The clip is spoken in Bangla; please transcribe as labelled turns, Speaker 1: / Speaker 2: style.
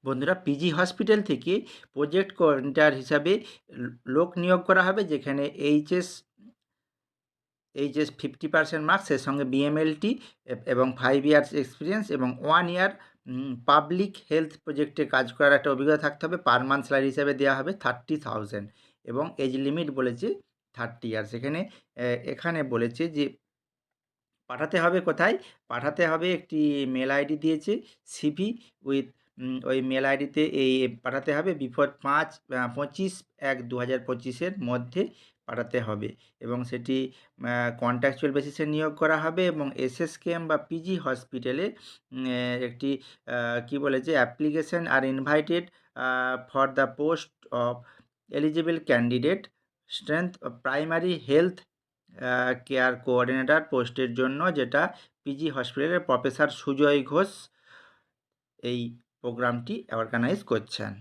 Speaker 1: বন্ধুরা, পিজি হসপিটাল থেকে প্রজেক্ট কোঅর্ডিনেটর হিসাবে লোক নিয়োগ করা হবে, যেখানে এইচএস 50% মার্কস, এর সঙ্গে বিএমএলটি এবং 5 ইয়ার্স এক্সপিরিয়েন্স এবং 1 ইয়ার পাবলিক হেলথ প্রজেক্টে কাজ করার একটা অভিজ্ঞতা থাকতে হবে। পার মান্থ স্যালারি হিসাবে দেওয়া হবে 30,000 এবং এজ লিমিট বলেছে 30 ইয়ার্স। এখানে বলেছে যে পাঠাতে হবে কোথায়? পাঠাতে হবে, একটি মেল আইডি দিয়েছে, সিভি উইথ ওই মেল আইডিতে পাঠাতে হবে বিফোর 25/1/2025 মধ্যে পাঠাতে হবে এবং সেটি কন্ট্রাকচুয়াল বেসিসে নিয়োগ করা হবে এবং এসএসকেএম বা পিজি হসপিটালে একটি কী বলেছে, application are invited for the post of eligible candidate strength primary health care coordinator পোস্টের জন্য, যেটা পিজি হসপিটালের প্রফেসর সুজয় ঘোষ এই প্রোগ্রামটি অর্গানাইজ করছেন।